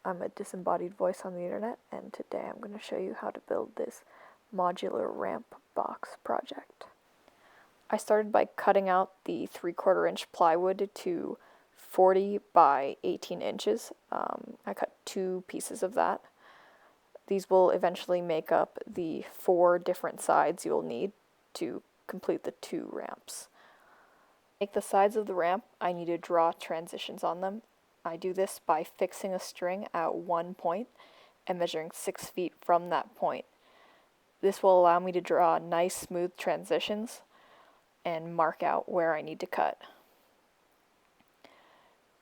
I'm a disembodied voice on the internet, and today I'm going to show you how to build this modular ramp box project. I started by cutting out the 3/4 inch plywood to 40 by 18 inches. I cut 2 pieces of that. These will eventually make up the 4 different sides you'll need to complete the 2 ramps. To make the sides of the ramp, I need to draw transitions on them. I do this by fixing a string at one point and measuring 6 feet from that point. This will allow me to draw nice smooth transitions and mark out where I need to cut.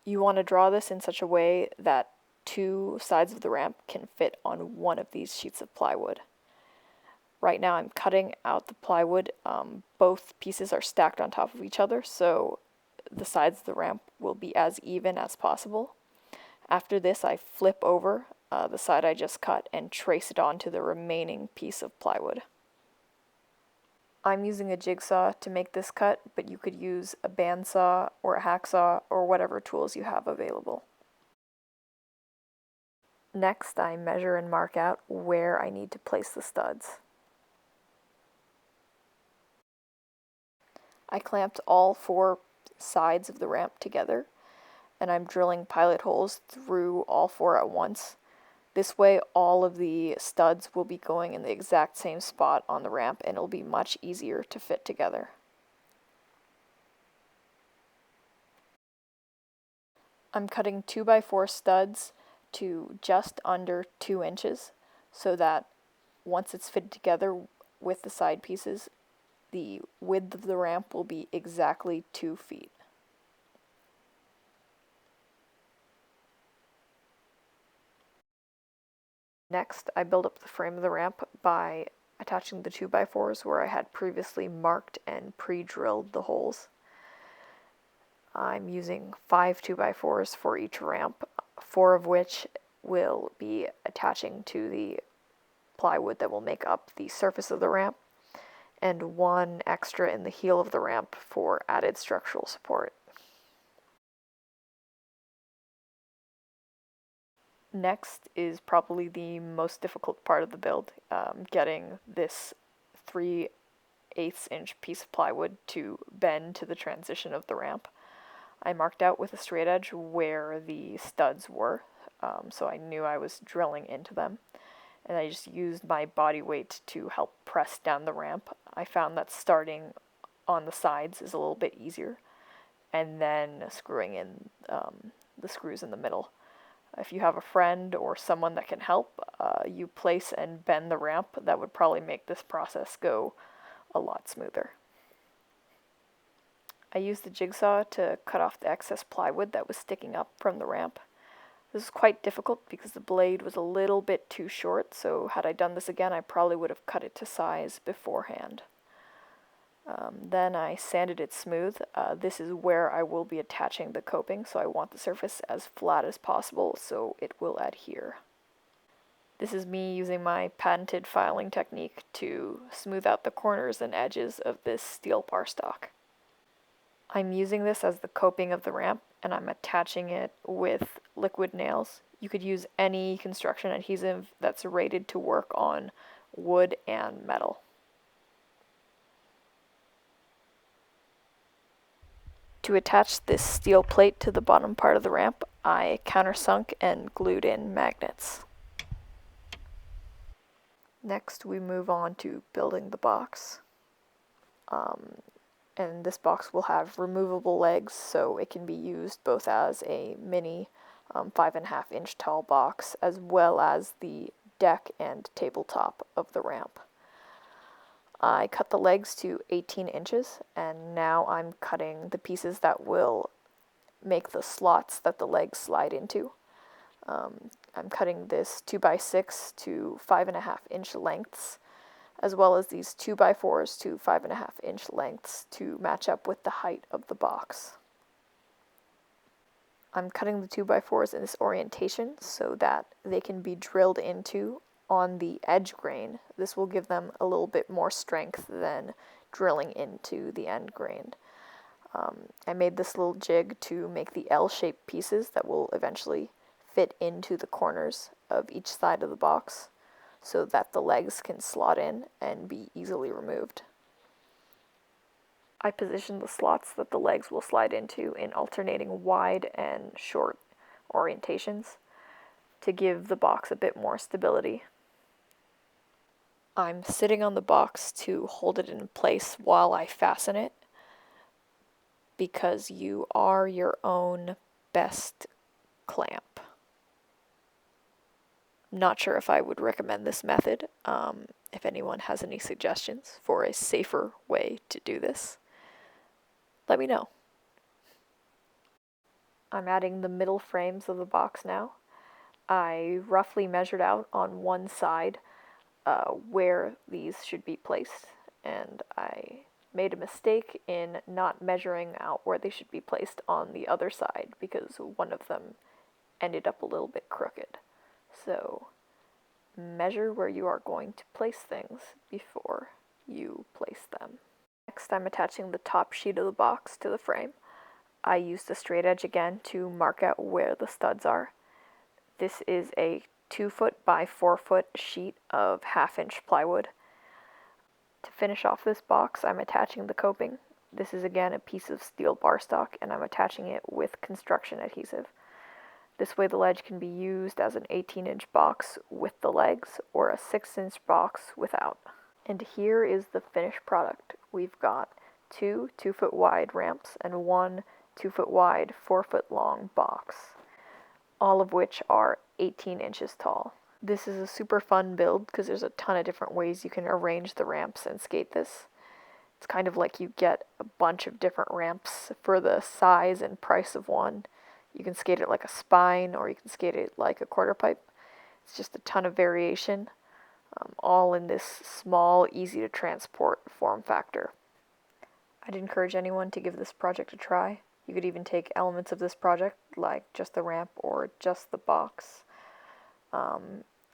You want to draw this in such a way that 2 sides of the ramp can fit on one of these sheets of plywood. Right now I'm cutting out the plywood. Both pieces are stacked on top of each other, so the sides of the ramp will be as even as possible. After this, I flip over the side I just cut and trace it onto the remaining piece of plywood. I'm using a jigsaw to make this cut, but you could use a bandsaw or a hacksaw or whatever tools you have available. Next, I measure and mark out where I need to place the studs. I clamped all 4 sides of the ramp together, and I'm drilling pilot holes through all 4 at once. This way all of the studs will be going in the exact same spot on the ramp, and it'll be much easier to fit together. I'm cutting 2x4 studs to just under 2 inches so that once it's fitted together with the side pieces, the width of the ramp will be exactly 2 feet. Next, I build up the frame of the ramp by attaching the 2x4s where I had previously marked and pre-drilled the holes. I'm using 5 2x4s for each ramp, 4 of which will be attaching to the plywood that will make up the surface of the ramp, and 1 extra in the heel of the ramp for added structural support. Next is probably the most difficult part of the build, getting this 3/8 inch piece of plywood to bend to the transition of the ramp. I marked out with a straight edge where the studs were, so I knew I was drilling into them, and I just used my body weight to help press down the ramp. I found that starting on the sides is a little bit easier, and then screwing in the screws in the middle. If you have a friend or someone that can help, you place and bend the ramp. That would probably make this process go a lot smoother. I used the jigsaw to cut off the excess plywood that was sticking up from the ramp. This was quite difficult because the blade was a little bit too short, so had I done this again, I probably would have cut it to size beforehand. Then I sanded it smooth. This is where I will be attaching the coping, so I want the surface as flat as possible so it will adhere. This is me using my patented filing technique to smooth out the corners and edges of this steel bar stock. I'm using this as the coping of the ramp, and I'm attaching it with liquid nails. You could use any construction adhesive that's rated to work on wood and metal. To attach this steel plate to the bottom part of the ramp, I countersunk and glued in magnets. Next, we move on to building the box. And this box will have removable legs, so it can be used both as a mini 5.5 inch tall box as well as the deck and tabletop of the ramp. I cut the legs to 18 inches, and now I'm cutting the pieces that will make the slots that the legs slide into. I'm cutting this 2x6 to 5.5 inch lengths, as well as these 2x4s to 5.5 inch lengths to match up with the height of the box. I'm cutting the 2x4s in this orientation so that they can be drilled into on the edge grain. This will give them a little bit more strength than drilling into the end grain. I made this little jig to make the L-shaped pieces that will eventually fit into the corners of each side of the box so that the legs can slot in and be easily removed. I position the slots that the legs will slide into in alternating wide and short orientations to give the box a bit more stability. I'm sitting on the box to hold it in place while I fasten it, because you are your own best clamp. Not sure if I would recommend this method. If anyone has any suggestions for a safer way to do this, let me know. I'm adding the middle frames of the box now. I roughly measured out on one side where these should be placed, and I made a mistake in not measuring out where they should be placed on the other side because one of them ended up a little bit crooked. So measure where you are going to place things before you place them. Next, I'm attaching the top sheet of the box to the frame. I used a straight edge again to mark out where the studs are. This is a 2-foot by 4-foot sheet of 1/2-inch plywood. To finish off this box, I'm attaching the coping. This is again a piece of steel bar stock, and I'm attaching it with construction adhesive. This way the ledge can be used as an 18-inch box with the legs or a 6-inch box without. And here is the finished product. We've got 2 2-foot wide ramps and 1 2-foot wide 4-foot long box, all of which are 18 inches tall. This is a super fun build because there's a ton of different ways you can arrange the ramps and skate this. It's kind of like you get a bunch of different ramps for the size and price of one. You can skate it like a spine, or you can skate it like a quarter pipe. It's just a ton of variation, all in this small, easy to transport form factor. I'd encourage anyone to give this project a try. You could even take elements of this project, like just the ramp or just the box,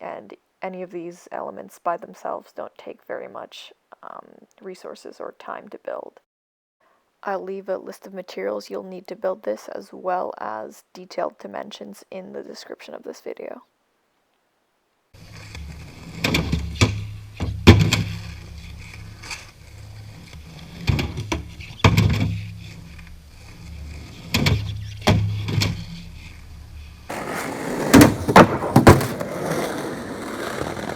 and any of these elements by themselves don't take very much resources or time to build. I'll leave a list of materials you'll need to build this, as well as detailed dimensions, in the description of this video.